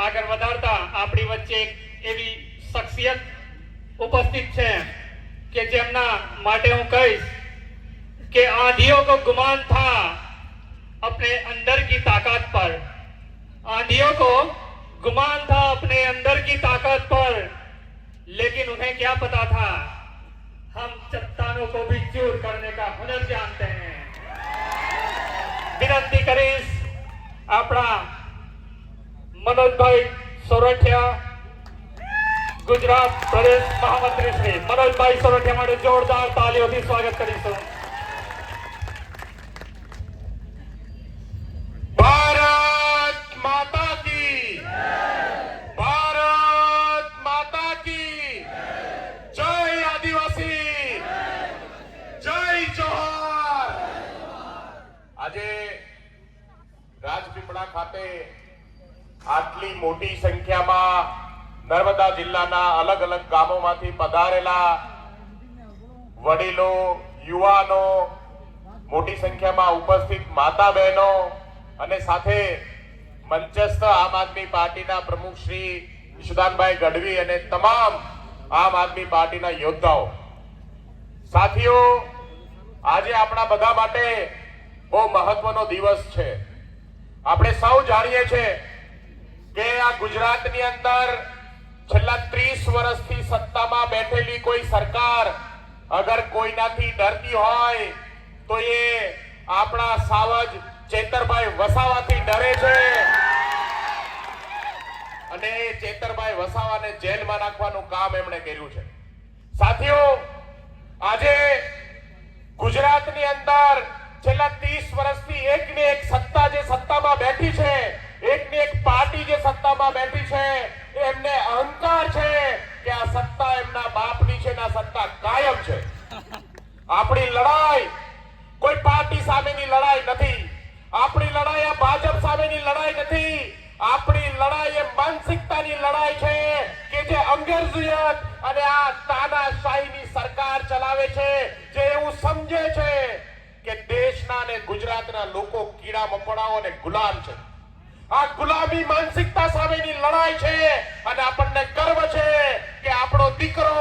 આગળ વધારતા આપણી વચ્ચે એક એવી શખ્સિયત ઉપસ્થિત છે કે જેમના માટે હું કહીશ कि आंधियों को गुमान था अपने अंदर की ताकत पर, आंधियों को गुमान था अपने अंदर की ताकत पर, लेकिन उन्हें क्या पता था हम चट्टानों को भी चूर करने का हुनर जानते हैं। विनंती करीश अपना मनोज भाई सोरठिया गुजरात प्रदेश महामंत्री श्री मनोज भाई सोरठिया માટે જોરદાર તાળીઓથી સ્વાગત કરીશું। રાજપીપળા ખાતે આટલી મોટી સંખ્યામાં નર્મદા જિલ્લાના અલગ અલગ ગામોમાંથી પધારેલા વડીલો, યુવાનો, મોટી સંખ્યામાં ઉપસ્થિત માતા બહેનો અને સાથે મંચસ્થ આમ આદમી પાર્ટીના પ્રમુખ શ્રી ઈશુદાનભાઈ ગઢવી અને તમામ આમ આદમી પાર્ટીના યોદ્ધાઓ, સાથીઓ, આજે આપણા બધા માટે બહુ મહત્વનો દિવસ છે। આપણે સૌ જાણીએ છીએ કે આ ગુજરાતની અંદર છેલ્લા 30 વર્ષથી સત્તામાં બેઠેલી કોઈ સરકાર અગર કોઈનાથી ડરતી હોય તો એ આપણા સાવજ ચેતરભાઈ વસાવાથી ડરે છે અને ચેતરભાઈ વસાવાને જેલમાં નાખવાનું કામ એમણે કર્યું છે। સાથીઓ, આજે ગુજરાતની અંદર છેલ્લા 30 વર્ષથી એકને એક સત્તા જે સત્તામાં બેઠી છે, એકની એક પાર્ટી જે સત્તામાં બેઠી છે, એમને અહંકાર છે કે આ સત્તા એમના બાપની છે ને આ સત્તા કાયમ છે। આપણી લડાઈ કોઈ પાર્ટી સામેની લડાઈ નથી, આપણી લડાઈ આ ભાજપ સામેની લડાઈ નથી, આપણી લડાઈ એ માનસિકતાની લડાઈ છે કે જે અંગ્રેજીયત અને આ તાનાશાહીની સરકાર ચલાવે છે, જે એવું સમજે છે કે દેશના અને ગુજરાતના લોકો કીડા મકોડાઓ અને ગુલામ છે। આ ગુલામી માનસિકતા સામેની લડાઈ છે અને આપણને ગર્વ છે કે આપણો દીકરો,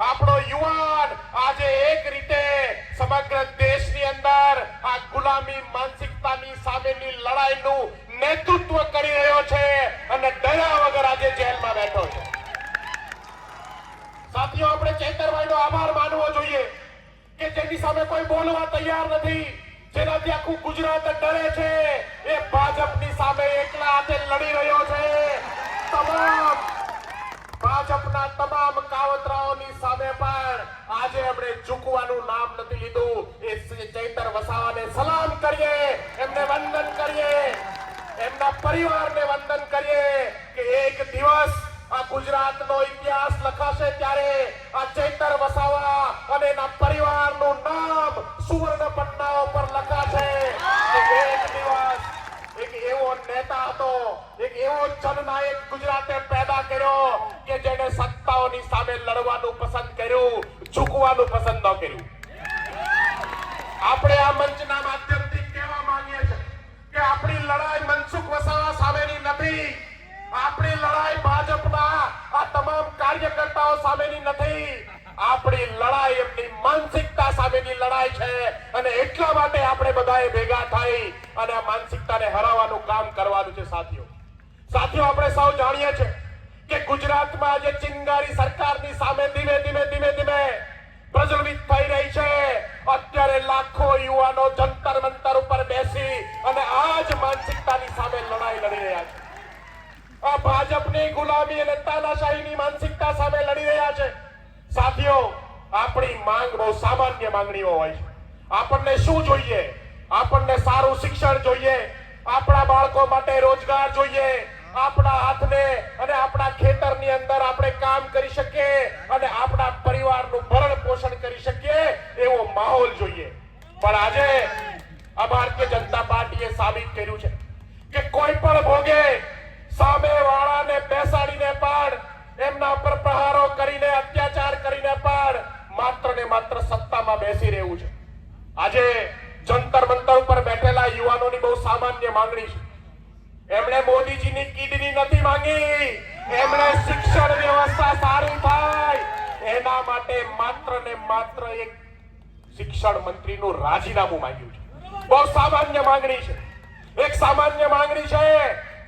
આપણો યુવાન આજે એક રીતે સમગ્ર દેશની અંદર આ ગુલામી માનસિકતાની સામેની લડાઈનું નેતૃત્વ કરી રહ્યો છે અને ડર્યા વગર આજે જેલમાં બેઠો છે। સાથીઓ, આપણે ચેતરભાઈનો આભાર માનવો જોઈએ કે જેની સામે કોઈ બોલવા તૈયાર નથી, જેનાથી આખું ગુજરાત ડરે છે, એ ભાજપની સામે એકલા હાથે લડી રહ્યો છે। તમામ ભાજપના તમામ કાવતરાઓની સામે પણ આજે આપણે ઝૂકવાનું નામ નથી લીધું। એ ચેતર વસાવાને સલામ કરીએ, એમને વંદન કરીએ, એમના પરિવારને વંદન કરીએ કે એક દિવસ આ ગુજરાતનો ઇતિહાસ લખાશે ત્યારે આ ચેતર વસાવા અને એના પરિવારનું નામ સુવર્ણ પન્નાઓ પર લખાશે। એક દિવસ એક એવો નેતા હતો, એક એવો જનનાયક ગુજરાતે પેદા કર્યો કે જેને સત્તાઓની સામે લડવાનું પસંદ કર્યું, ઝૂકવાનું પસંદ ન કર્યું। આપણે આ મંચના માધ્યમથી કહેવા માંગીએ છીએ કે આપણી લડાઈ મનસુખ વસાવા સામેની નથી, આપણી લડાઈ ભાજપના આ તમામ કાર્યકર્તાઓ સામેની નથી, આપણી લડાઈ એમની માનસિકતા સામેની લડાઈ છે અને એટલા માટે આપણે બધાએ ભેગા થઈ અને આ માનસિકતાને હરાવવાનું કામ કરવાનું છે। સાથીઓ, આપણે સૌ જાણીએ છીએ કે ગુજરાતમાં આજે ચિંગારી સરકારની સામે ધીમે ધીમે પ્રજ્વલિત થઈ રહી છે। અત્યારે લાખો યુવાનો જંતર મંતર ઉપર બેસી અને આ જ માનસિકતાની સામે લડાઈ લડી રહ્યા છે। આ ભાજપની ગુલામી અને તાનાશાહીની માનસિકતા સામે લડી રહ્યા છે। સાથીઓ, આપણી માંગ બહુ સામાન્ય માંગણીઓ હોય છે। આપણને શું જોઈએ? આપણને સારું શિક્ષણ જોઈએ, આપણા બાળકો માટે રોજગાર જોઈએ, આપણા હાથને અને આપણા ખેતરની અંદર આપણે કામ કરી શકીએ અને આપણા પરિવારનું ભરણ પોષણ કરી શકીએ એવો માહોલ જોઈએ। પણ આજે આ ભારતીય જનતા પાર્ટીએ સાબિત કર્યું છે કે કોઈ પણ ભોગે સામે વાળાને બેસાડીને પણ એમના પર પ્રહારો કરીને, અત્યાચાર કરીને પણ માત્ર ને માત્ર સત્તામાં બેસી રહેવું છે। આજે જંતર મંતર ઉપર બેઠેલા યુવાનોની બહુ સામાન્ય માંગણી છે, એમણે મોદીજીની કિડની નથી માંગી, એમણે શિક્ષણ વ્યવસ્થા સારી થાય એના માટે માત્ર ને માત્ર એક શિક્ષણ મંત્રીનું રાજીનામું માંગ્યું છે. બહુ સામાન્ય માંગણી છે. એક સામાન્ય માંગણી છે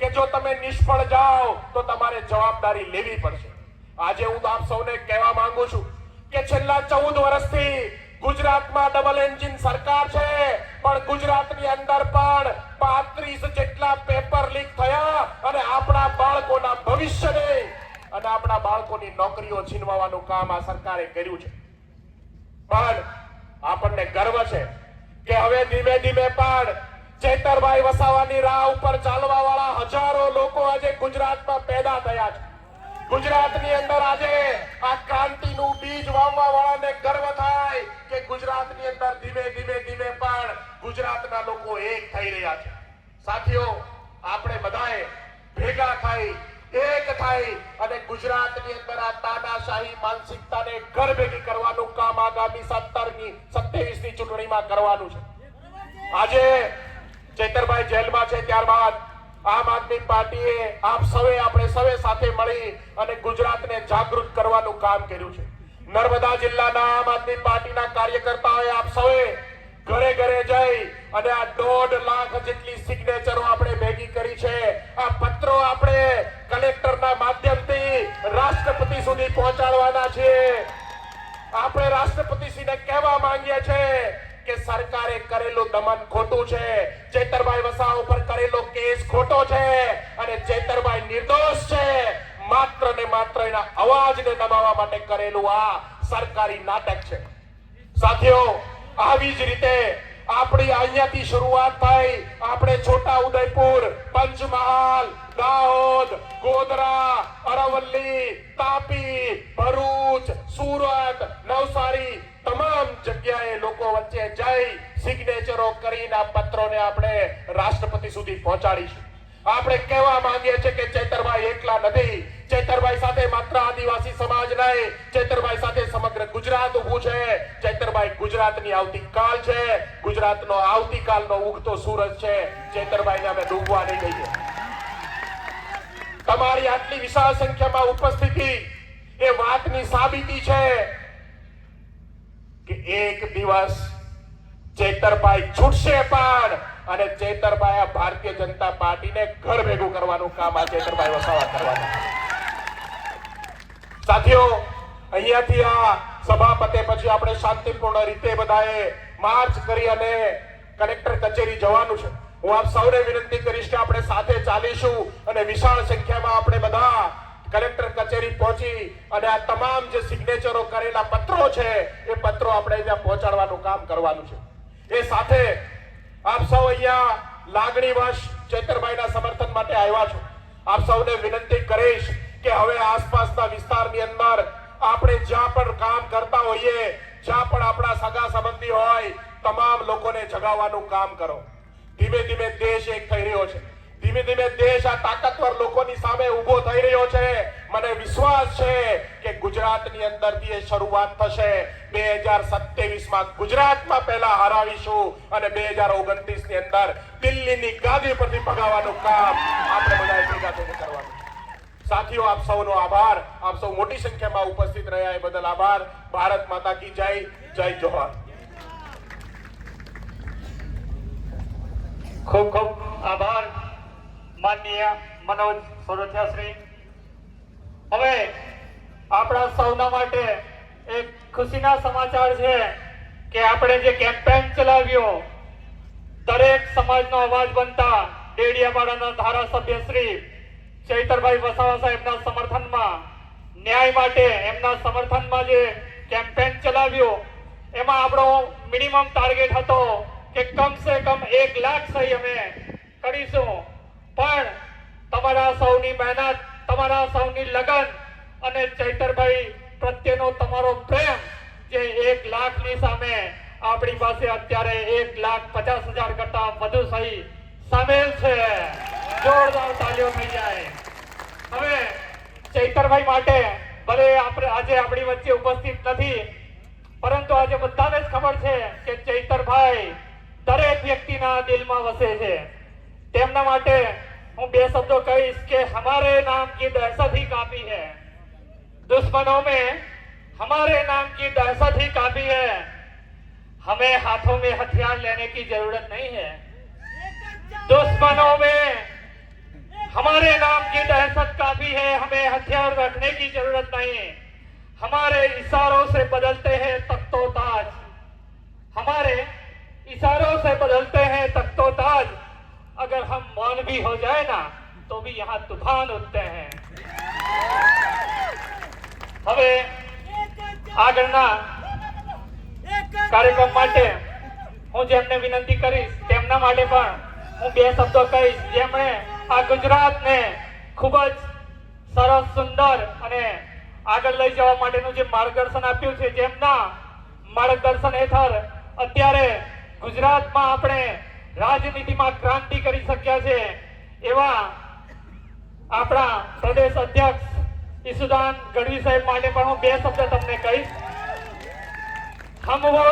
કે જો તમે નિષ્ફળ જાઓ તો તમારે જવાબદારી લેવી પડશે. આજે હું આપ સૌને કહેવા માંગુ છું કે છેલ્લા 14 વર્ષથી ગુજરાતમાં ડબલ એન્જિન સરકાર છે, પણ ગુજરાતની અંદર પણ 35 જેટલા પેપર લીક થયા અને આપણા બાળકોના ભવિષ્યને અને આપણા બાળકોની નોકરીઓ છીનવવાનું કામ આ સરકારે કર્યું છે. પણ આપણને ગર્વ છે કે હવે ધીમે ધીમે પણ ચેતરભાઈ વસાવાની રાહ ઉપર ચાલવા વાળા હજારો લોકો આજે ગુજરાતમાં પેદા થયા છે. ગુજરાતની અંદર આજે આ ક્રાંતિનું બીજ વાવવા વાળાને ગર્વ થાય કે ગુજરાતની અંદર ધીમે ધીમે ધીમે પણ ગુજરાતના લોકો એક થઈ રહ્યા છે. સાથીઓ, આપણે બધાએ ભેગા થઈ એક થઈ અને ગુજરાતની અંદર આ તાનાશાહી માનસિકતાને ઘર ભેગી કરવાનું કામ આગામી 27ની ચૂંટણીમાં કરવાનું છે. આજે ચેતરભાઈ જેલમાં છે ત્યારબાદ આમ આદમી પાર્ટીએ આપણે સૌએ સાથે મળી અને ગુજરાતને જાગૃત કરવાનું કામ કર્યું છે. નર્મદા જિલ્લાના આમ આદમી પાર્ટીના કાર્યકર્તાઓએ આપ સૌએ ઘરે ઘરે જઈ અને આ 1.5 લાખ જેટલી સિગ્નેચરો આપણે ભેગી કરી છે. આ પત્રો આપણે કલેક્ટરના માધ્યમથી રાષ્ટ્રપતિ સુધી પહોંચાડવાના છે. આપણે રાષ્ટ્રપતિશ્રીને કહેવા માંગીએ છીએ કે સરકારે કરેલું દમન ખોટું છે, ચેતરભાઈ વસાવા ઉપર કરેલો કેસ ખોટો છે અને ચેતરભાઈ નિર્દોષ છે. માત્ર ને માત્ર એના અવાજને દબાવવા માટે કરેલું આ સરકારી નાટક છે. સાથીઓ, આવી જ રીતે આપણી અહીંયાથી શરૂઆત થઈ. આપણે છોટા ઉદયપુર, પંચમહાલ, દાહોદ, ગોધરા, અરવલ્લી, તાપી, ભરૂચ, સુરત, નવસારી તમામ જગ્યાએ લોકો વચ્ચે જઈ સિગ્નેચરો કરીને આ પત્રોને આપણે રાષ્ટ્રપતિ સુધી પહોંચાડીશું. આપણે કહેવા માંગીએ છીએ કે ચેતરભાઈ એકલા નથી. ચેતરભાઈ સાથે માત્ર આદિવાસી સમાજ નહીં, ચેતરભાઈ સાથે સમગ્ર ગુજરાત ઊભું છે. ચેતરભાઈ ગુજરાતની આવતીકાલ છે, ગુજરાતનો આવતીકાલનો ઉગતો સૂરજ છે. ચેતરભાઈને અમે ડૂબવા નહીં દઈએ. તમારી આટલી વિશાળ સંખ્યામાં ઉપસ્થિતિ એ વાતની સાબિતી છે કે એક દિવસ ચેતરભાઈ છૂટશે પણ અને ચેતરભાઈ આ ભારતીય જનતા પાર્ટીને ઘર ભેગું કરવાનું કામ આ ચેતરભાઈ વસાવા કરવાના. સાથીઓ, અહીંયાથી આ સભા પતે પછી આપણે શાંતિપૂર્ણ રીતે બધાએ માર્ચ કરી અને કલેક્ટર કચેરી જવાનું છે. હું આપ સૌને વિનંતી કરીશ કે આપણે સાથે ચાલીશું અને વિશાળ સંખ્યામાં આપણે બધા કલેક્ટર કચેરી પહોંચી અને આ તમામ જે સિગ્નેચરો કરેલા પત્રો છે એ પત્રો આપણે ત્યાં પહોંચાડવાનું કામ કરવાનું છે. એ સાથે આપ સૌ અહીંયા લાગણીવશ ચેતરભાઈના સમર્થન માટે આવ્યા છો. આપ સૌને વિનંતી કરીશ કે હવે આસપાસના વિસ્તારની અંદર આપણે જ્યાં પણ કામ કરતા હોઈએ, જ્યાં પણ આપણા સગા સંબંધી હોય, તમામ લોકોને જગાવવાનું કામ કરો. ધીમે ધીમે દેશ એક થઈ રહ્યો છે. ધીમે ધીમે દેશ આ તાકાતવર લોકોની સામે ઊભો થઈ રહ્યો છે. મને વિશ્વાસ છે કે ગુજરાતની અંદરથી એ શરૂઆત થશે. 2027માં ગુજરાતમાં પહેલા હરાવીશું અને 2029ની અંદર દિલ્હીની ગાદી પરથી ભગાવવાનું કામ આપણે બધાએ ભેગા થઈને કરવાનું. સાથીઓ, આપ સૌનો આભાર. આપ સૌ મોટી સંખ્યામાં ઉપસ્થિત રહ્યા એ બદલ આભાર. ભારત માતા કી જય. જય જોહાર. ખૂબ ખૂબ આભાર માનનીય મનોજ સોરઠિયા શ્રી. હવે આપણા સૌના માટે એક ખુશીના સમાચાર છે કે આપણે જે કેમ્પેન ચલાવ્યો દરેક સમાજનો અવાજ બનતા ડેડિયાપાડાના ધારાસભ્ય શ્રી ચૈતરભાઈ વસાવા સાહેબના સમર્થનમાં, ન્યાય માટે એમના સમર્થનમાં જે કેમ્પેન ચલાવ્યો એમાં આપણો મિનિમમ ટાર્ગેટ હતો કે કમસે કમ 1 લાખ સહી અમે કરીશું. પણ તમારા સૌની મહેનત, તમારા સૌની લગન અને ચૈતરભાઈ પ્રત્યેનો તમારો પ્રેમ જે 1 લાખની સામે આપણી પાસે અત્યારે 1,50,000 કરતા વધુ સહી સામેલ છે. જોરદાર તાળીઓ થઈ જાય. હવે ચૈતરભાઈ માટે ભલે આપણે આજે આપણી વચ્ચે ઉપસ્થિત નથી, પરંતુ આજે બધાને જ ખબર છે કે ચૈતરભાઈ દરેક વ્યક્તિના દિલમાં વસે છે. તેમના માટે હું બે शब्दों कहीश कि हमारे नाम की दहशत ही काफी है, दुश्मनों में हमारे नाम की दहशत ही काफी है, हमें हाथों में हथियार लेने की जरूरत नहीं है। दुश्मनों में हमारे नाम की दहशत काफी है, हमें हथियार रखने की जरूरत नहीं। हमारे इशारों से बदलते हैं तख्तो ताज, हमारे इशारों से बदलते हैं तख्तो ताज। अगर हम मौन भी हो जाए ना तो भी यहाँ तूफान उठते हैं। હવે આગળના કાર્યક્રમ માટે હું જેમને વિનંતી કરીશ તેમના માટે પણ હું બે શબ્દો કહીશ, જેમણે આ ગુજરાતને ખૂબ જ સરસ, સુંદર અને આગળ લઈ જવા માટેનું જે માર્ગદર્શન આપ્યું છે, જેમના માર્ગદર્શન હેઠળ અત્યારે ગુજરાતમાં આપણે રાજનીતિમાં ક્રાંતિ કરી શક્યા છે એવા આપણા પ્રદેશ અધ્યક્ષ ઈસુદાન ગઢવી સાહેબ માટે પણ હું બે શબ્દ તમને કહીશ। हम वो